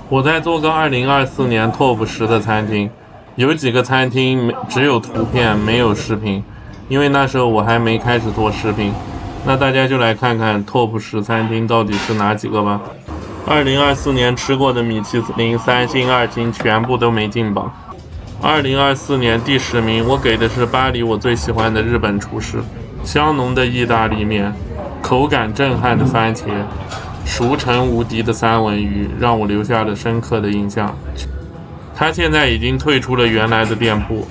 我在做个2024年 TOP10的餐厅，有几个餐厅只有图片没有视频，因为那时候我还没开始做视频。那大家就来看看 TOP10餐厅到底是哪几个吧。2024年吃过的米其林3星、2星全部都没进榜。2024年第10名，我给的是巴黎我最喜欢的日本厨师，香浓的意大利面，口感震撼的番茄，熟成无敌的三文鱼，让我留下了深刻的印象。他现在已经退出了原来的店铺，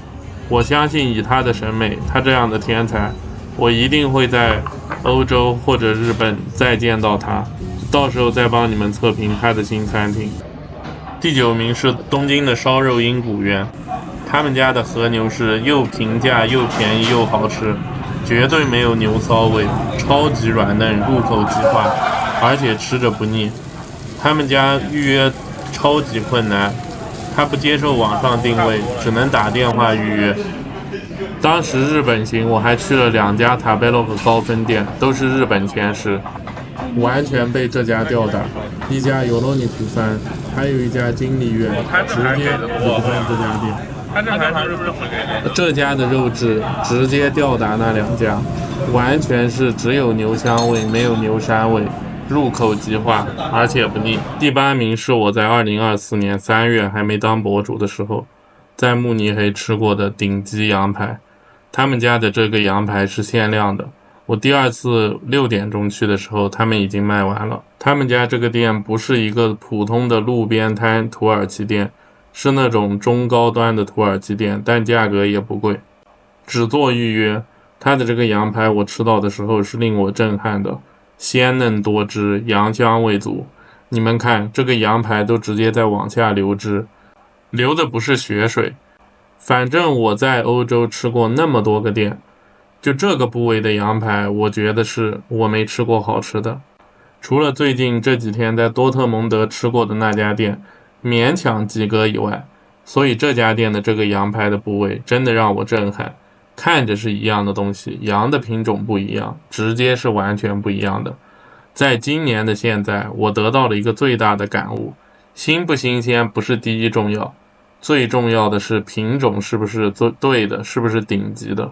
我相信以他的审美，他这样的天才，我一定会在欧洲或者日本再见到他，到时候再帮你们测评他的新餐厅。第9名是东京的烧肉鹰古园，他们家的和牛是又平价又便宜又好吃，绝对没有牛骚味，超级软嫩，入口即化，而且吃着不腻。他们家预约超级困难，他不接受网上定位，只能打电话预约。当时日本行我还去了2家塔贝洛和高分店，都是日本前10，完全被这家吊打。一家有罗尼图三，还有一家金利苑，直接裸奔这家店。这家的肉质直接吊打那2家，完全是只有牛香味没有牛膻味，入口即化，而且不腻。第8名是我在2024年3月还没当博主的时候，在慕尼黑吃过的顶级羊排。他们家的这个羊排是限量的，我第2次6点钟去的时候，他们已经卖完了。他们家这个店不是一个普通的路边摊土耳其店，是那种中高端的土耳其店，但价格也不贵，只做预约。他的这个羊排我吃到的时候是令我震撼的，鲜嫩多汁，羊香味足。你们看，这个羊排都直接在往下流汁，流的不是血水。反正我在欧洲吃过那么多个店，就这个部位的羊排，我觉得是我没吃过好吃的。除了最近这几天在多特蒙德吃过的那家店勉强及格以外，所以这家店的这个羊排的部位真的让我震撼。看着是一样的东西，羊的品种不一样，直接是完全不一样的。在今年的现在，我得到了一个最大的感悟，新不新鲜不是第一重要，最重要的是品种是不是对的，是不是顶级的。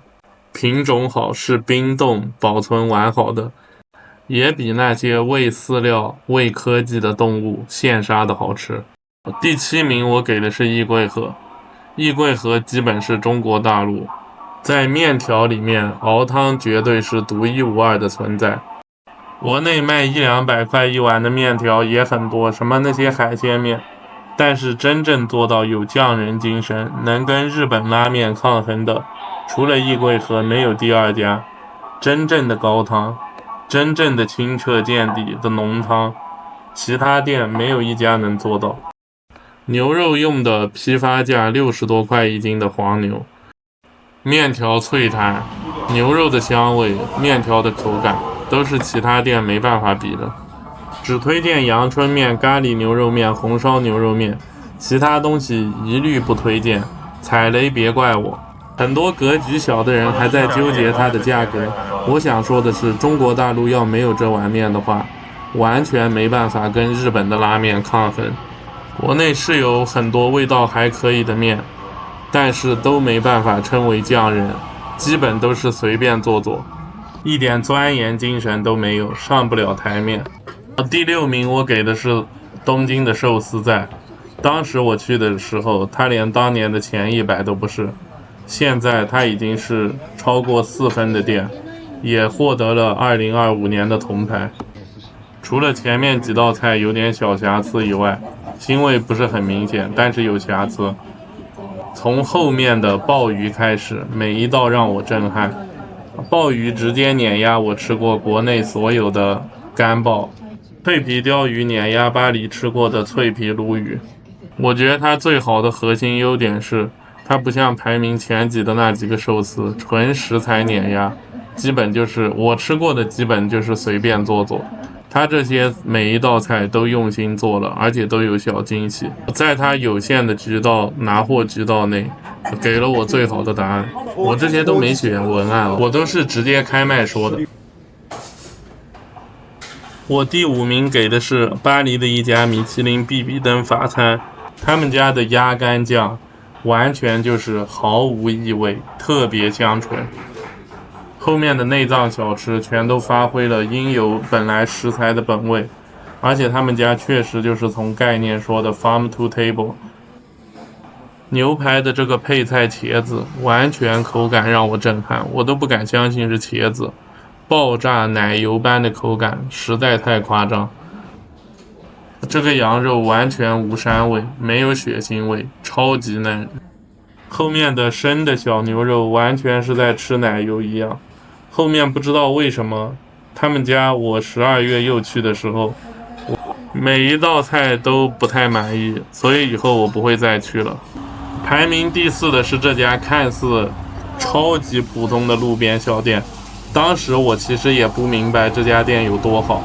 品种好是冰冻保存完好的，也比那些喂饲料喂科技的动物现杀的好吃。第7名我给的是易桂河，易桂河基本是中国大陆在面条里面熬汤绝对是独一无二的存在。国内卖100-200块一碗的面条也很多，什么那些海鲜面，但是真正做到有匠人精神，能跟日本拉面抗衡的，除了易桂河没有第2家。真正的高汤，真正的清澈见底的浓汤，其他店没有一家能做到。牛肉用的批发价60多块一斤的黄牛，面条脆弹，牛肉的香味，面条的口感，都是其他店没办法比的。只推荐阳春面、咖喱牛肉面、红烧牛肉面，其他东西一律不推荐，踩雷别怪我。很多格局小的人还在纠结它的价格，我想说的是，中国大陆要没有这碗面的话，完全没办法跟日本的拉面抗衡。国内是有很多味道还可以的面，但是都没办法称为匠人，基本都是随便做做，一点钻研精神都没有，上不了台面。第6名我给的是东京的寿司在，当时我去的时候，它连当年的前100都不是，现在它已经是超过4分的店，也获得了2025年的铜牌。除了前面几道菜有点小瑕疵以外，腥味不是很明显，但是有瑕疵。从后面的鲍鱼开始，每一道让我震撼。鲍鱼直接碾压我吃过国内所有的干鲍，脆皮鲷鱼碾压巴黎吃过的脆皮鲈鱼。我觉得它最好的核心优点是，它不像排名前几的那几个寿司纯食材碾压，基本就是我吃过的基本就是随便做做。它这些每一道菜都用心做了，而且都有小惊喜。在它有限的拿货渠道内，给了我最好的答案。我这些都没写文案，我都是直接开麦说的。我第5名给的是巴黎的一家米其林必比登法餐，他们家的鸭肝酱完全就是毫无异味，特别香醇。后面的内脏小吃全都发挥了应有本来食材的本味，而且他们家确实就是从概念说的 farm to table。牛排的这个配菜茄子，完全口感让我震撼，我都不敢相信是茄子，爆炸奶油般的口感，实在太夸张。这个羊肉完全无膻味，没有血腥味，超级嫩。后面的生的小牛肉完全是在吃奶油一样。后面不知道为什么，他们家我12月又去的时候，每一道菜都不太满意，所以以后我不会再去了。排名第4的是这家看似超级普通的路边小店，当时我其实也不明白这家店有多好，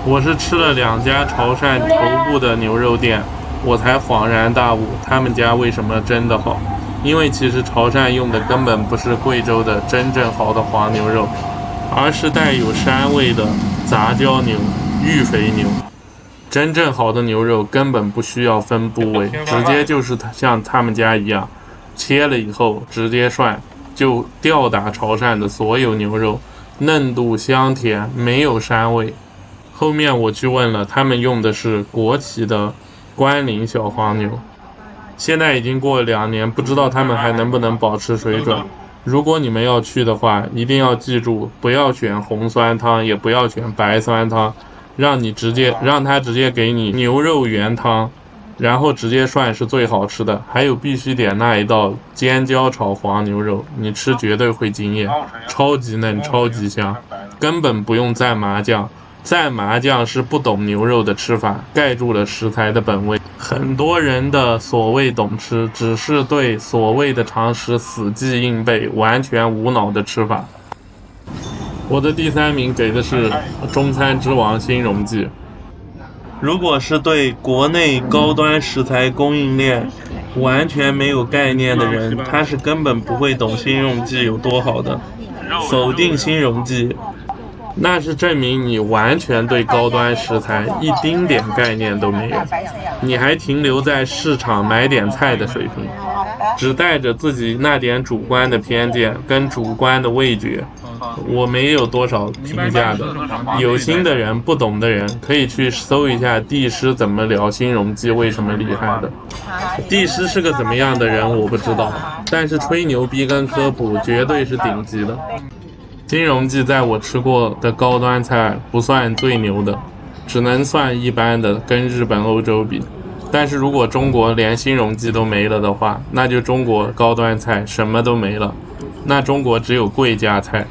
我是吃了2家潮汕头部的牛肉店，我才恍然大悟，他们家为什么真的好。因为其实潮汕用的根本不是贵州的真正好的黄牛肉，而是带有膻味的杂交牛、育肥牛。真正好的牛肉根本不需要分部位，直接就是像他们家一样，切了以后直接涮，就吊打潮汕的所有牛肉，嫩度香甜，没有膻味。后面我去问了，他们用的是国旗的关岭小黄牛。现在已经过了2年，不知道他们还能不能保持水准。如果你们要去的话，一定要记住，不要选红酸汤，也不要选白酸汤，让他直接给你牛肉原汤，然后直接涮是最好吃的。还有必须点那一道尖椒炒黄牛肉，你吃绝对会惊艳，超级嫩，超级香，根本不用蘸麻酱。蘸麻酱是不懂牛肉的吃法，盖住了食材的本味。很多人的所谓懂吃，只是对所谓的常识死记硬背，完全无脑的吃法。我的第3名给的是中餐之王新荣记。如果是对国内高端食材供应链完全没有概念的人，他是根本不会懂新荣记有多好的。否定新荣记，那是证明你完全对高端食材一丁点概念都没有，你还停留在市场买点菜的水平，只带着自己那点主观的偏见跟主观的味觉。我没有多少评价的，有心的人不懂的人可以去搜一下帝师怎么聊新荣记为什么厉害的。帝师是个怎么样的人我不知道，但是吹牛逼跟科普绝对是顶级的。新荣记在我吃过的高端菜不算最牛的，只能算一般的，跟日本、欧洲比。但是如果中国连新荣记都没了的话，那就中国高端菜什么都没了，那中国只有贵价菜，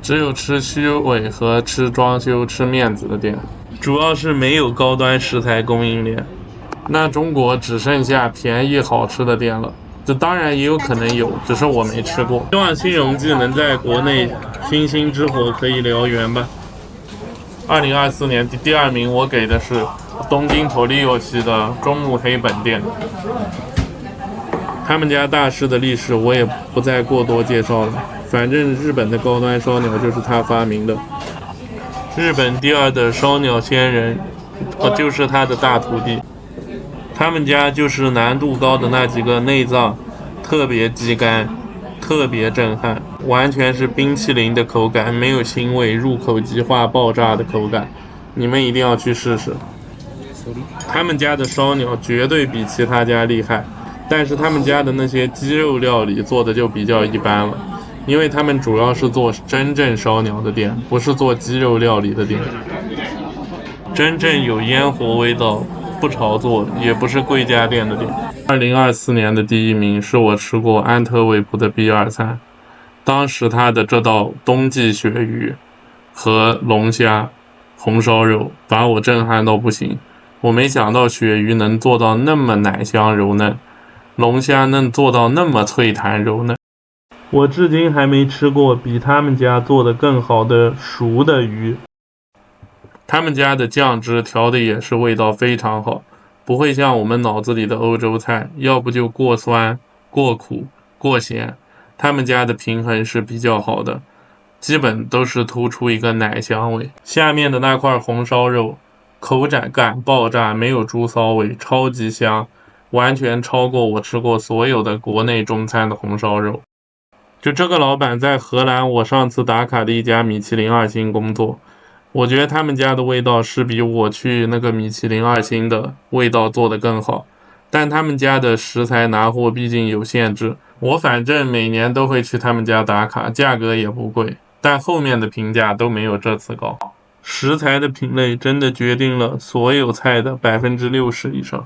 只有吃虚伪和吃装修、吃面子的店，主要是没有高端食材供应链，那中国只剩下便宜好吃的店了。这当然也有可能有，只是我没吃过。希望新荣记能在国内星星之火可以燎原吧。2024年第2名我给的是东京头利有西的中目黑本店。他们家大师的历史我也不再过多介绍了，反正日本的高端烧鸟就是他发明的。日本第2的烧鸟仙人，就是他的大徒弟。他们家就是难度高的那几个内脏，特别鸡肝，特别震撼，完全是冰淇淋的口感，没有腥味，入口即化爆炸的口感，你们一定要去试试。他们家的烧鸟绝对比其他家厉害，但是他们家的那些鸡肉料理做的就比较一般了，因为他们主要是做真正烧鸟的店，不是做鸡肉料理的店。真正有烟火味道，不炒作，也不是贵家店的店。2024年的第1名是我吃过安特卫普的比尔餐，当时他的这道冬季鳕鱼和龙虾红烧肉把我震撼到不行。我没想到鳕鱼能做到那么奶香柔嫩，龙虾能做到那么脆弹柔嫩。我至今还没吃过比他们家做的更好的熟的鱼。他们家的酱汁调的也是味道非常好，不会像我们脑子里的欧洲菜，要不就过酸、过苦、过咸，他们家的平衡是比较好的。基本都是突出一个奶香味。下面的那块红烧肉，口感爆炸，没有猪骚味，超级香，完全超过我吃过所有的国内中餐的红烧肉。就这个老板在荷兰，我上次打卡的一家米其林2星工作，我觉得他们家的味道是比我去那个米其林2星的味道做得更好，但他们家的食材拿货毕竟有限制，我反正每年都会去他们家打卡，价格也不贵，但后面的评价都没有这次高。食材的品类真的决定了所有菜的60%以上。